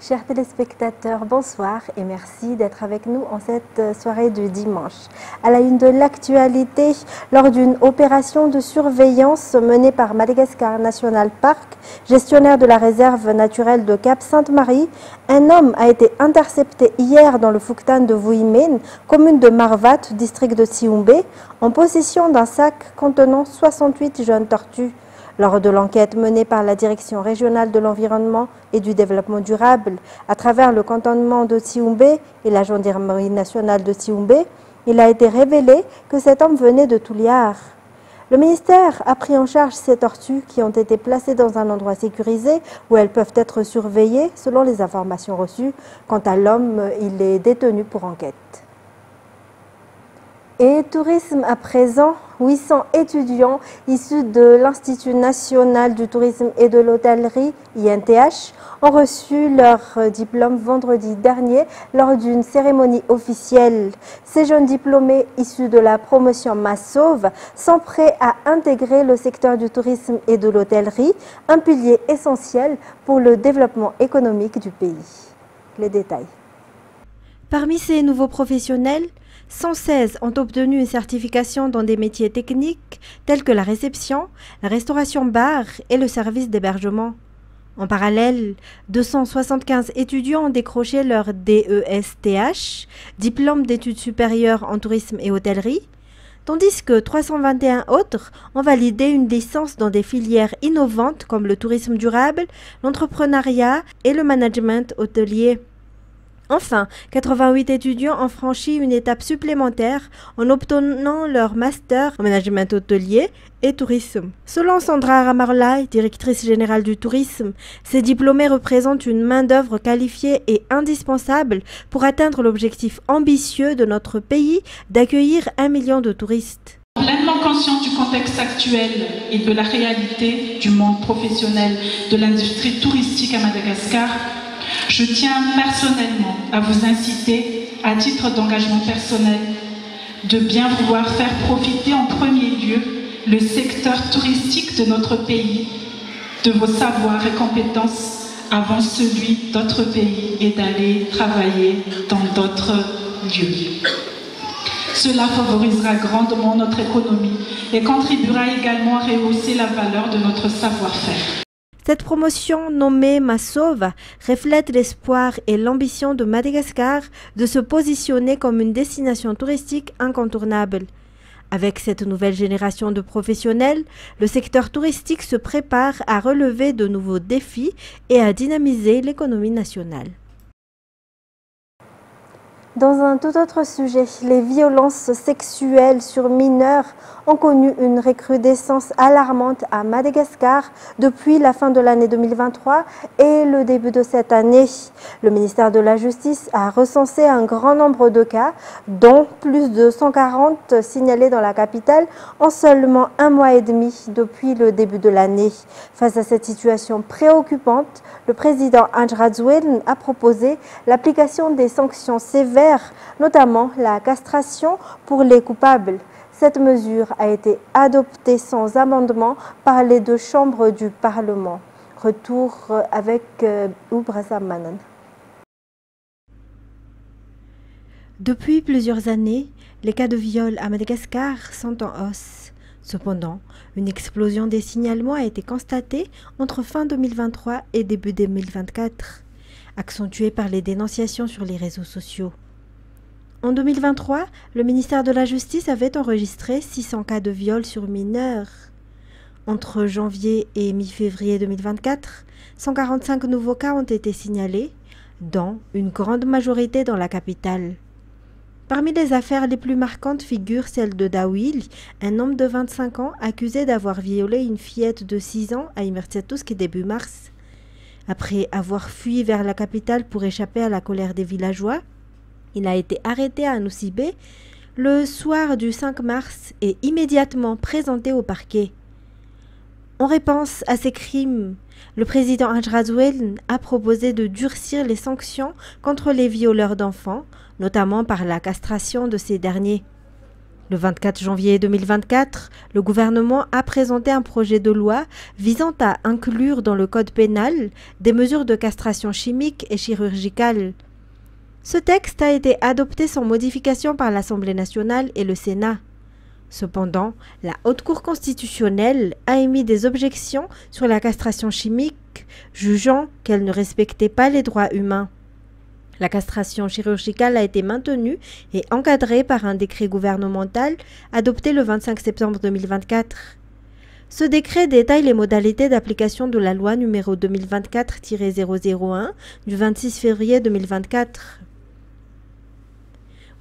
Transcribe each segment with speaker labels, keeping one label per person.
Speaker 1: Chers téléspectateurs, bonsoir et merci d'être avec nous en cette soirée du dimanche. À la une de l'actualité, lors d'une opération de surveillance menée par Madagascar National Park, gestionnaire de la réserve naturelle de Cap Sainte-Marie, un homme a été intercepté hier dans le Fouktan de Vuimen, commune de Marvat, district de Tsioumbé, en possession d'un sac contenant 68 jeunes tortues. Lors de l'enquête menée par la Direction régionale de l'environnement et du développement durable à travers le cantonnement de Tsioumbé et la gendarmerie nationale de Tsioumbé, il a été révélé que cet homme venait de Touliar. Le ministère a pris en charge ces tortues qui ont été placées dans un endroit sécurisé où elles peuvent être surveillées selon les informations reçues. Quant à l'homme, il est détenu pour enquête. Et tourisme à présent, 800 étudiants issus de l'Institut national du tourisme et de l'hôtellerie, INTH, ont reçu leur diplôme vendredi dernier lors d'une cérémonie officielle. Ces jeunes diplômés issus de la promotion Massauve sont prêts à intégrer le secteur du tourisme et de l'hôtellerie, un pilier essentiel pour le développement économique du pays. Les détails.
Speaker 2: Parmi ces nouveaux professionnels, 116 ont obtenu une certification dans des métiers techniques tels que la réception, la restauration bar et le service d'hébergement. En parallèle, 275 étudiants ont décroché leur DESTH, diplôme d'études supérieures en tourisme et hôtellerie, tandis que 321 autres ont validé une licence dans des filières innovantes comme le tourisme durable, l'entrepreneuriat et le management hôtelier. Enfin, 88 étudiants ont franchi une étape supplémentaire en obtenant leur master en management hôtelier et tourisme. Selon Sandra Ramarlai, directrice générale du tourisme, ces diplômés représentent une main-d'œuvre qualifiée et indispensable pour atteindre l'objectif ambitieux de notre pays d'accueillir 1 million de touristes.
Speaker 3: Pleinement conscient du contexte actuel et de la réalité du monde professionnel de l'industrie touristique à Madagascar, je tiens personnellement à vous inciter, à titre d'engagement personnel, de bien vouloir faire profiter en premier lieu le secteur touristique de notre pays, de vos savoirs et compétences avant celui d'autres pays et d'aller travailler dans d'autres lieux. Cela favorisera grandement notre économie et contribuera également à rehausser la valeur de notre savoir-faire.
Speaker 2: Cette promotion nommée Massauve reflète l'espoir et l'ambition de Madagascar de se positionner comme une destination touristique incontournable. Avec cette nouvelle génération de professionnels, le secteur touristique se prépare à relever de nouveaux défis et à dynamiser l'économie nationale.
Speaker 1: Dans un tout autre sujet, les violences sexuelles sur mineurs ont connu une recrudescence alarmante à Madagascar depuis la fin de l'année 2023 et le début de cette année. Le ministère de la Justice a recensé un grand nombre de cas, dont plus de 140 signalés dans la capitale en seulement 1 mois et demi depuis le début de l'année. Face à cette situation préoccupante, le président Andry Rajoelina a proposé l'application des sanctions sévères, notamment la castration pour les coupables. Cette mesure a été adoptée sans amendement par les 2 chambres du Parlement. Retour avec Oubrasa Manan.
Speaker 2: Depuis plusieurs années, les cas de viol à Madagascar sont en hausse. Cependant, une explosion des signalements a été constatée entre fin 2023 et début 2024, accentuée par les dénonciations sur les réseaux sociaux. En 2023, le ministère de la Justice avait enregistré 600 cas de viol sur mineurs. Entre janvier et mi-février 2024, 145 nouveaux cas ont été signalés, dont une grande majorité dans la capitale. Parmi les affaires les plus marquantes figure celle de Dawil, un homme de 25 ans accusé d'avoir violé une fillette de 6 ans à Imertiatousk début mars. Après avoir fui vers la capitale pour échapper à la colère des villageois, il a été arrêté à Nosibé le soir du 5 mars et immédiatement présenté au parquet. En réponse à ces crimes, le président Andry Rajoelina a proposé de durcir les sanctions contre les violeurs d'enfants, notamment par la castration de ces derniers. Le 24 janvier 2024, le gouvernement a présenté un projet de loi visant à inclure dans le code pénal des mesures de castration chimique et chirurgicale. Ce texte a été adopté sans modification par l'Assemblée nationale et le Sénat. Cependant, la Haute Cour constitutionnelle a émis des objections sur la castration chimique, jugeant qu'elle ne respectait pas les droits humains. La castration chirurgicale a été maintenue et encadrée par un décret gouvernemental adopté le 25 septembre 2024. Ce décret détaille les modalités d'application de la loi numéro 2024-001 du 26 février 2024.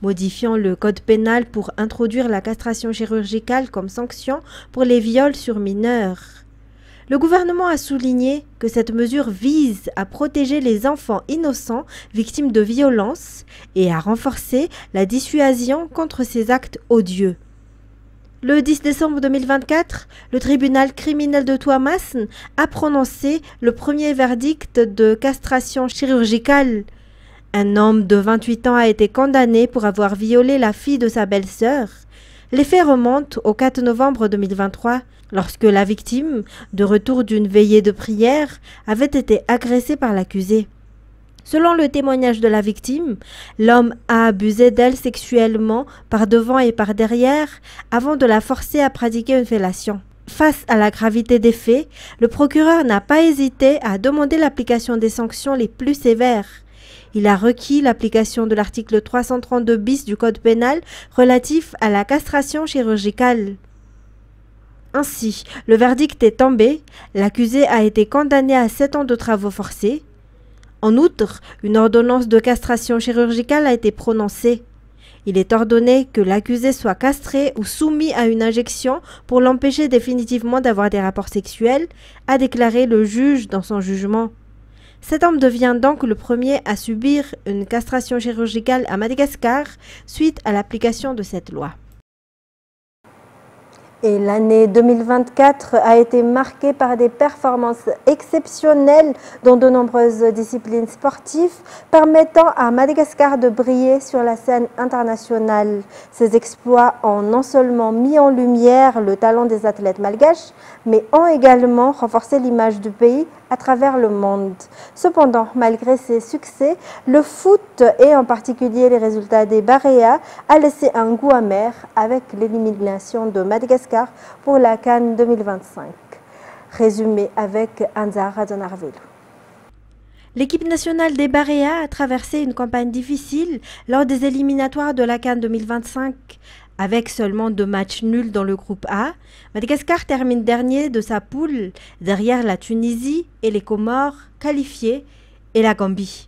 Speaker 2: Modifiant le code pénal pour introduire la castration chirurgicale comme sanction pour les viols sur mineurs. Le gouvernement a souligné que cette mesure vise à protéger les enfants innocents victimes de violences et à renforcer la dissuasion contre ces actes odieux. Le 10 décembre 2024, le tribunal criminel de Thouamasn a prononcé le premier verdict de castration chirurgicale. Un homme de 28 ans a été condamné pour avoir violé la fille de sa belle-sœur. Les faits remontent au 4 novembre 2023, lorsque la victime, de retour d'une veillée de prière, avait été agressée par l'accusé. Selon le témoignage de la victime, l'homme a abusé d'elle sexuellement par devant et par derrière avant de la forcer à pratiquer une fellation. Face à la gravité des faits, le procureur n'a pas hésité à demander l'application des sanctions les plus sévères. Il a requis l'application de l'article 332 bis du Code pénal relatif à la castration chirurgicale. Ainsi, le verdict est tombé, l'accusé a été condamné à 7 ans de travaux forcés. En outre, une ordonnance de castration chirurgicale a été prononcée. Il est ordonné que l'accusé soit castré ou soumis à une injection pour l'empêcher définitivement d'avoir des rapports sexuels, a déclaré le juge dans son jugement. Cet homme devient donc le premier à subir une castration chirurgicale à Madagascar suite à l'application de cette loi.
Speaker 1: Et l'année 2024 a été marquée par des performances exceptionnelles dans de nombreuses disciplines sportives, permettant à Madagascar de briller sur la scène internationale. Ces exploits ont non seulement mis en lumière le talent des athlètes malgaches, mais ont également renforcé l'image du pays à travers le monde. Cependant, malgré ces succès, le foot et en particulier les résultats des Barea a laissé un goût amer avec l'élimination de Madagascar pour la CAN 2025. Résumé avec Anza Radonarvelo.
Speaker 2: L'équipe nationale des Barea a traversé une campagne difficile lors des éliminatoires de la CAN 2025. Avec seulement 2 matchs nuls dans le groupe A, Madagascar termine dernier de sa poule, derrière la Tunisie et les Comores qualifiés et la Gambie.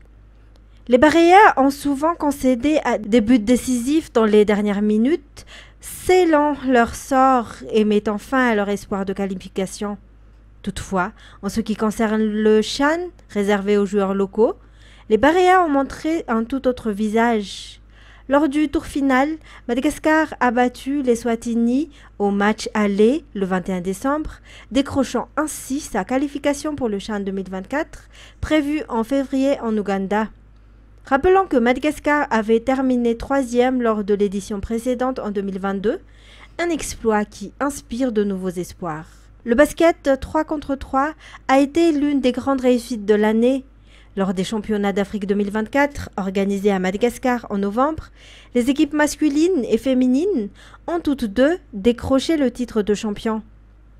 Speaker 2: Les Barea ont souvent concédé des buts décisifs dans les dernières minutes, scellant leur sort et mettant fin à leur espoir de qualification. Toutefois, en ce qui concerne le CHAN, réservé aux joueurs locaux, les Barea ont montré un tout autre visage. Lors du tour final, Madagascar a battu les Swatini au match aller le 21 décembre, décrochant ainsi sa qualification pour le CHAN 2024, prévu en février en Ouganda. Rappelons que Madagascar avait terminé 3e lors de l'édition précédente en 2022, un exploit qui inspire de nouveaux espoirs. Le basket 3 contre 3 a été l'une des grandes réussites de l'année. Lors des championnats d'Afrique 2024, organisés à Madagascar en novembre, les équipes masculines et féminines ont toutes deux décroché le titre de champion.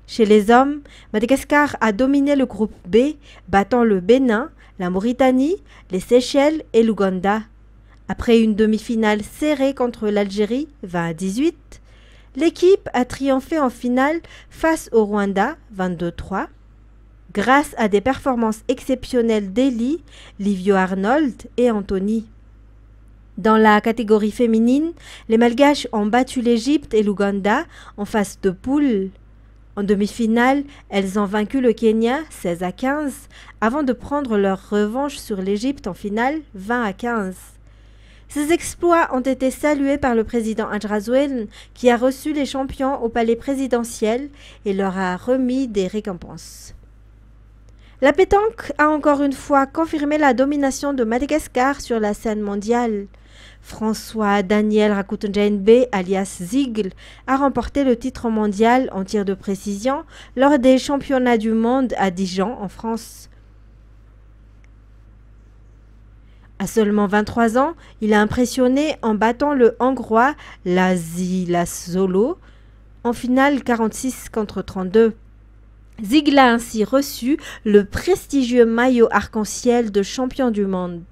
Speaker 2: Chez les hommes, Madagascar a dominé le groupe B, battant le Bénin, la Mauritanie, les Seychelles et l'Ouganda. Après une demi-finale serrée contre l'Algérie, 20-18, l'équipe a triomphé en finale face au Rwanda, 22-3. Grâce à des performances exceptionnelles d'Eli, Livio Arnold et Anthony. Dans la catégorie féminine, les Malgaches ont battu l'Égypte et l'Ouganda en phase de poule. En demi-finale, elles ont vaincu le Kenya 16-15 avant de prendre leur revanche sur l'Égypte en finale 20-15. Ces exploits ont été salués par le président Adjrazouel qui a reçu les champions au palais présidentiel et leur a remis des récompenses. La pétanque a encore une fois confirmé la domination de Madagascar sur la scène mondiale. François Daniel Rakuten-Jainbe, alias Ziegl, a remporté le titre mondial en tir de précision lors des championnats du monde à Dijon, en France. À seulement 23 ans, il a impressionné en battant le Hongrois Laszlo en finale 46 contre 32. Ziegl a ainsi reçu le prestigieux maillot arc-en-ciel de champion du monde.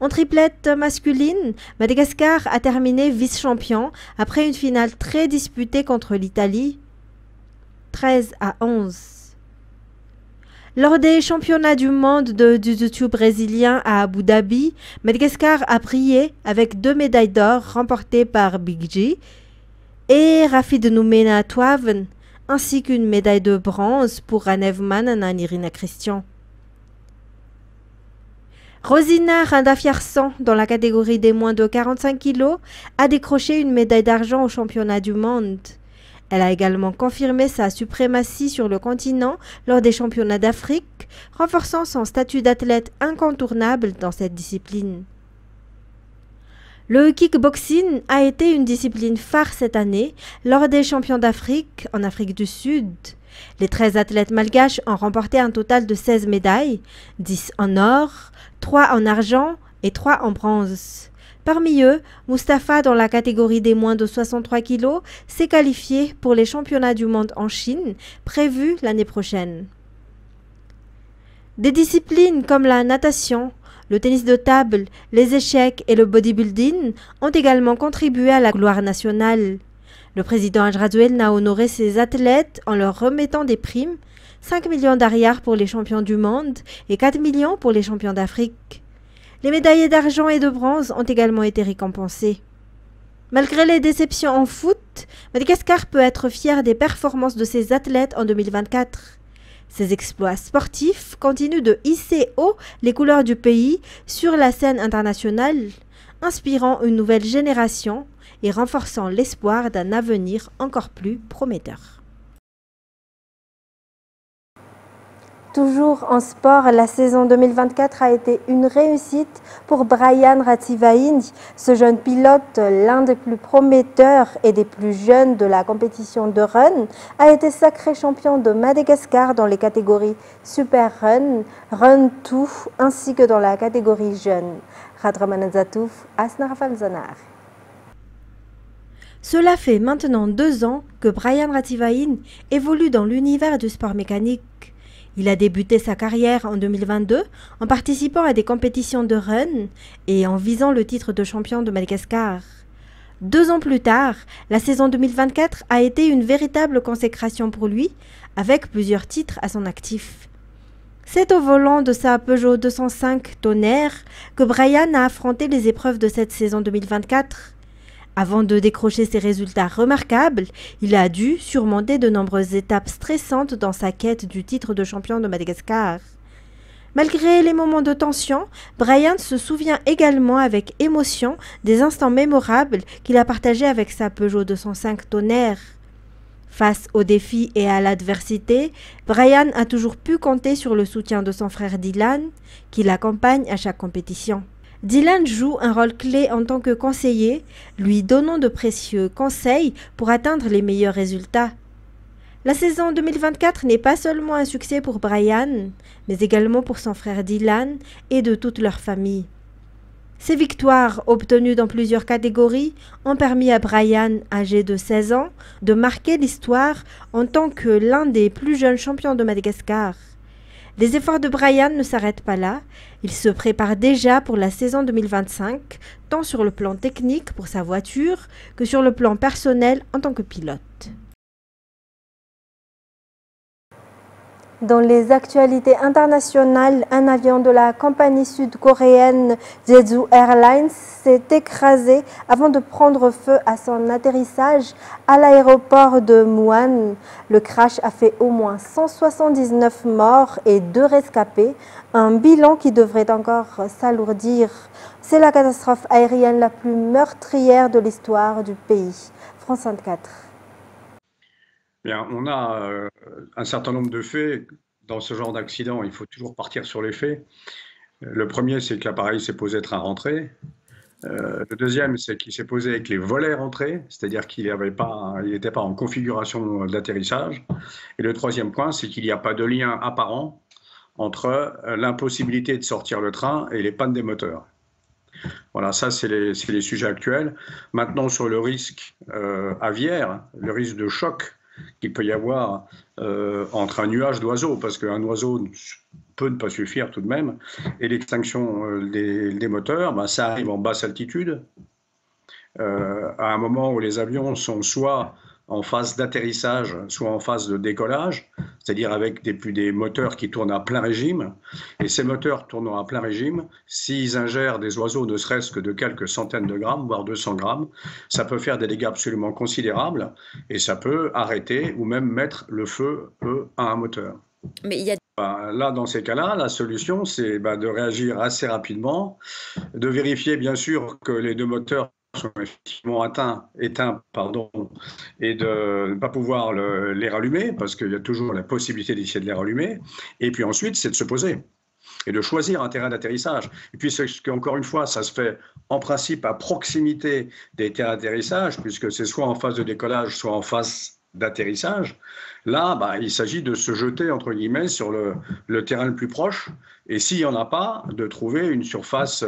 Speaker 2: En triplette masculine, Madagascar a terminé vice-champion après une finale très disputée contre l'Italie, 13-11. Lors des championnats du monde de jiu-jitsu brésilien à Abu Dhabi, Madagascar a brillé avec 2 médailles d'or remportées par Big G et Rafid Noumena Touaven, ainsi qu'une médaille de bronze pour Ranev Manana Irina Christian. Rosina Randafiarsan, dans la catégorie des moins de 45 kg, a décroché une médaille d'argent au championnat du monde. Elle a également confirmé sa suprématie sur le continent lors des championnats d'Afrique, renforçant son statut d'athlète incontournable dans cette discipline. Le kickboxing a été une discipline phare cette année lors des champions d'Afrique en Afrique du Sud. Les 13 athlètes malgaches ont remporté un total de 16 médailles, 10 en or, 3 en argent et 3 en bronze. Parmi eux, Mustapha, dans la catégorie des moins de 63 kg, s'est qualifié pour les championnats du monde en Chine, prévus l'année prochaine. Des disciplines comme la natation, le tennis de table, les échecs et le bodybuilding ont également contribué à la gloire nationale. Le président Ajrazuel a honoré ses athlètes en leur remettant des primes, 5 millions d'ariars pour les champions du monde et 4 millions pour les champions d'Afrique. Les médaillés d'argent et de bronze ont également été récompensés. Malgré les déceptions en foot, Madagascar peut être fier des performances de ses athlètes en 2024. Ces exploits sportifs continuent de hisser haut les couleurs du pays sur la scène internationale, inspirant une nouvelle génération et renforçant l'espoir d'un avenir encore plus prometteur.
Speaker 1: Toujours en sport, la saison 2024 a été une réussite pour Brian Rativaini. Ce jeune pilote, l'un des plus prometteurs et des plus jeunes de la compétition de run, a été sacré champion de Madagascar dans les catégories Super Run, Run 2 ainsi que dans la catégorie jeune. Radramanazatouf, Asnarafal Zanar.
Speaker 2: Cela fait maintenant 2 ans que Brian Rativaini évolue dans l'univers du sport mécanique. Il a débuté sa carrière en 2022 en participant à des compétitions de run et en visant le titre de champion de Madagascar. 2 ans plus tard, la saison 2024 a été une véritable consécration pour lui, avec plusieurs titres à son actif. C'est au volant de sa Peugeot 205 Tonnerre que Brian a affronté les épreuves de cette saison 2024. Avant de décrocher ces résultats remarquables, il a dû surmonter de nombreuses étapes stressantes dans sa quête du titre de champion de Madagascar. Malgré les moments de tension, Brian se souvient également avec émotion des instants mémorables qu'il a partagés avec sa Peugeot 205 Tonnerre. Face aux défis et à l'adversité, Brian a toujours pu compter sur le soutien de son frère Dylan, qui l'accompagne à chaque compétition. Dylan joue un rôle clé en tant que conseiller, lui donnant de précieux conseils pour atteindre les meilleurs résultats. La saison 2024 n'est pas seulement un succès pour Brian, mais également pour son frère Dylan et de toute leur famille. Ces victoires, obtenues dans plusieurs catégories, ont permis à Brian, âgé de 16 ans, de marquer l'histoire en tant que l'un des plus jeunes champions de Madagascar. Les efforts de Brian ne s'arrêtent pas là, il se prépare déjà pour la saison 2025, tant sur le plan technique pour sa voiture que sur le plan personnel en tant que pilote.
Speaker 1: Dans les actualités internationales, un avion de la compagnie sud-coréenne Jeju Airlines s'est écrasé avant de prendre feu à son atterrissage à l'aéroport de Muan. Le crash a fait au moins 179 morts et 2 rescapés, un bilan qui devrait encore s'alourdir. C'est la catastrophe aérienne la plus meurtrière de l'histoire du pays. France 24.
Speaker 4: Bien, on a un certain nombre de faits. Dans ce genre d'accident, il faut toujours partir sur les faits. Le premier, c'est que l'appareil s'est posé train rentrée. Le deuxième, c'est qu'il s'est posé avec les volets rentrés, c'est-à-dire qu'il n'était pas en configuration d'atterrissage. Et le troisième point, c'est qu'il n'y a pas de lien apparent entre l'impossibilité de sortir le train et les pannes des moteurs. Voilà, ça, c'est les sujets actuels. Maintenant, sur le risque aviaire, le risque de choc qu'il peut y avoir entre un nuage d'oiseaux, parce qu'un oiseau peut ne pas suffire tout de même, et l'extinction des moteurs, ben, ça arrive en basse altitude, à un moment où les avions sont soit en phase d'atterrissage, soit en phase de décollage, c'est-à-dire avec des moteurs qui tournent à plein régime. Et ces moteurs tournant à plein régime, s'ils ingèrent des oiseaux ne serait-ce que de quelques centaines de grammes, voire 200 grammes, ça peut faire des dégâts absolument considérables et ça peut arrêter ou même mettre le feu à un moteur.
Speaker 5: Mais il y a...
Speaker 4: Là, dans ces cas-là, la solution, c'est de réagir assez rapidement, de vérifier bien sûr que les deux moteurs sont effectivement éteints, et de ne pas pouvoir les rallumer, parce qu'il y a toujours la possibilité d'essayer de les rallumer. Et puis ensuite, c'est de se poser et de choisir un terrain d'atterrissage. Et puis, encore une fois, ça se fait en principe à proximité des terrains d'atterrissage, puisque c'est soit en phase de décollage, soit en phase d'atterrissage. Là, il s'agit de se jeter, entre guillemets, sur le terrain le plus proche, et s'il n'y en a pas, de trouver une surface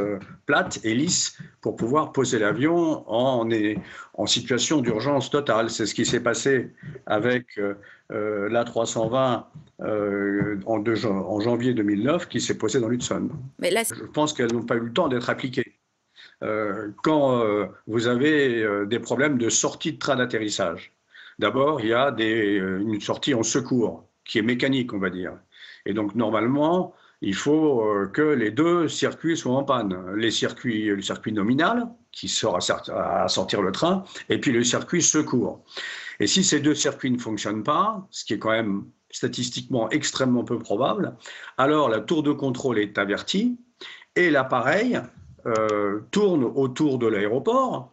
Speaker 4: plate et lisse pour pouvoir poser l'avion en situation d'urgence totale. C'est ce qui s'est passé avec l'A320 en janvier 2009, qui s'est posé dans l'Hudson.
Speaker 5: Mais là,
Speaker 4: je pense qu'elles n'ont pas eu le temps d'être appliquées. Quand vous avez des problèmes de sortie de train d'atterrissage, d'abord, il y a une sortie en secours, qui est mécanique, on va dire. Et donc, normalement, il faut que les deux circuits soient en panne. Le circuit nominal, qui sort à sortir le train, et puis le circuit secours. Et si ces deux circuits ne fonctionnent pas, ce qui est quand même statistiquement extrêmement peu probable, alors la tour de contrôle est avertie, et l'appareil tourne autour de l'aéroport,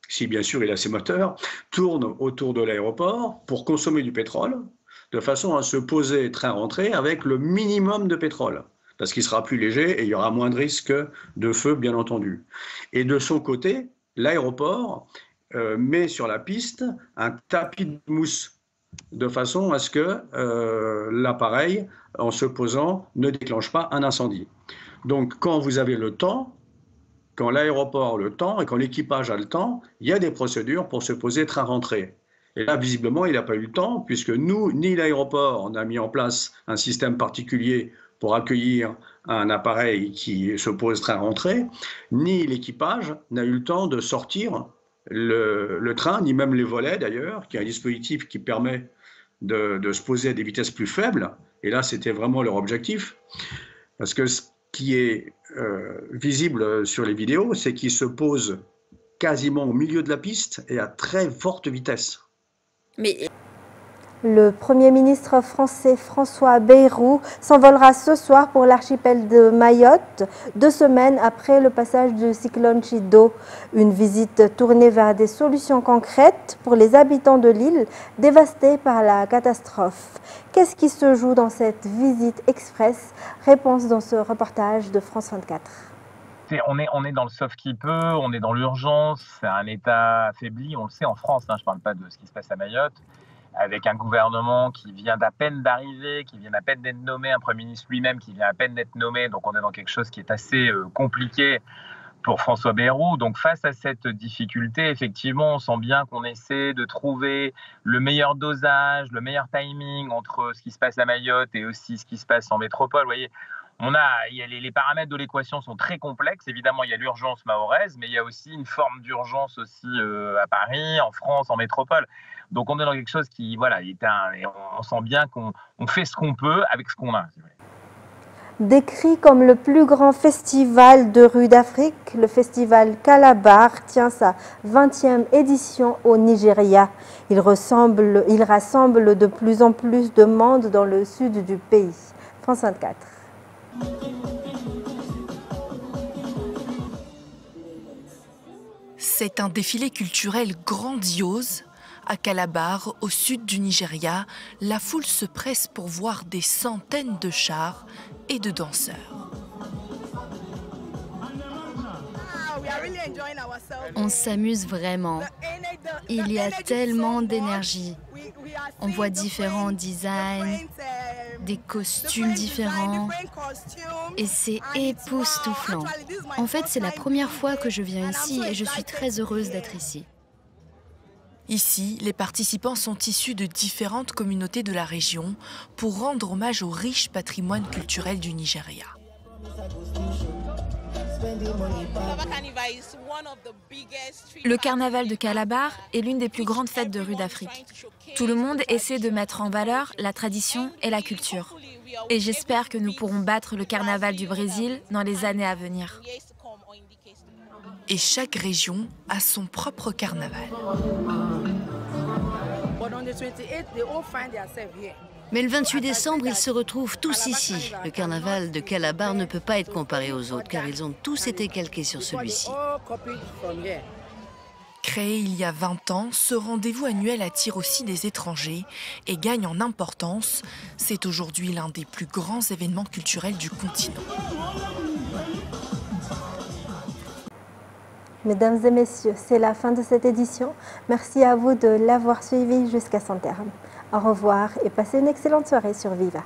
Speaker 4: si bien sûr il a ses moteurs, tourne autour de l'aéroport pour consommer du pétrole, de façon à se poser train-rentrée avec le minimum de pétrole, parce qu'il sera plus léger et il y aura moins de risque de feu, bien entendu. Et de son côté, l'aéroport met sur la piste un tapis de mousse, de façon à ce que l'appareil, en se posant, ne déclenche pas un incendie. Donc quand vous avez le temps, quand l'aéroport a le temps et quand l'équipage a le temps, il y a des procédures pour se poser train-rentrée. Et là, visiblement, il n'a pas eu le temps, puisque nous, ni l'aéroport, on a mis en place un système particulier pour accueillir un appareil qui se pose train-rentrée, ni l'équipage n'a eu le temps de sortir le train, ni même les volets d'ailleurs, qui est un dispositif qui permet de se poser à des vitesses plus faibles. Et là, c'était vraiment leur objectif. Parce que ce qui est visible sur les vidéos, c'est qu'ils se posent quasiment au milieu de la piste et à très forte vitesse.
Speaker 5: Mais...
Speaker 1: Le Premier ministre français François Bayrou s'envolera ce soir pour l'archipel de Mayotte, 2 semaines après le passage du cyclone Chido. Une visite tournée vers des solutions concrètes pour les habitants de l'île dévastée par la catastrophe. Qu'est-ce qui se joue dans cette visite express? Réponse dans ce reportage de France 24.
Speaker 6: On est dans le sauf qui peut, on est dans l'urgence, c'est un État affaibli, on le sait en France, je ne parle pas de ce qui se passe à Mayotte, avec un gouvernement qui vient d'à peine d'arriver, qui vient à peine d'être nommé, un Premier ministre lui-même qui vient à peine d'être nommé, donc on est dans quelque chose qui est assez compliqué pour François Bayrou. Donc face à cette difficulté, effectivement, on sent bien qu'on essaie de trouver le meilleur dosage, le meilleur timing entre ce qui se passe à Mayotte et aussi ce qui se passe en métropole. Vous voyez, les paramètres de l'équation sont très complexes. Évidemment, il y a l'urgence mahoraise, mais il y a aussi une forme d'urgence aussi à Paris, en France, en métropole. Donc, on est dans quelque chose qui, voilà, on sent bien qu'on fait ce qu'on peut avec ce qu'on a.
Speaker 1: Décrit comme le plus grand festival de rue d'Afrique, le festival Calabar tient sa 20e édition au Nigeria. Il rassemble de plus en plus de monde dans le sud du pays. France 24.
Speaker 7: C'est un défilé culturel grandiose. À Calabar, au sud du Nigeria, la foule se presse pour voir des centaines de chars et de danseurs.
Speaker 5: On s'amuse vraiment. Il y a tellement d'énergie. On voit différents designs, des costumes différents et c'est époustouflant. En fait, c'est la première fois que je viens ici et je suis très heureuse d'être ici.
Speaker 7: Ici, les participants sont issus de différentes communautés de la région pour rendre hommage au riche patrimoine culturel du Nigeria.
Speaker 8: Le carnaval de Calabar est l'une des plus grandes fêtes de rue d'Afrique. Tout le monde essaie de mettre en valeur la tradition et la culture. Et j'espère que nous pourrons battre le carnaval du Brésil dans les années à venir.
Speaker 7: Et chaque région a son propre carnaval.
Speaker 5: Mais le 28 décembre, ils se retrouvent tous ici. Le carnaval de Calabar ne peut pas être comparé aux autres, car ils ont tous été calqués sur celui-ci.
Speaker 7: Créé il y a 20 ans, ce rendez-vous annuel attire aussi des étrangers et gagne en importance. C'est aujourd'hui l'un des plus grands événements culturels du continent.
Speaker 1: Mesdames et messieurs, c'est la fin de cette édition. Merci à vous de l'avoir suivi jusqu'à son terme. Au revoir et passez une excellente soirée sur Viva.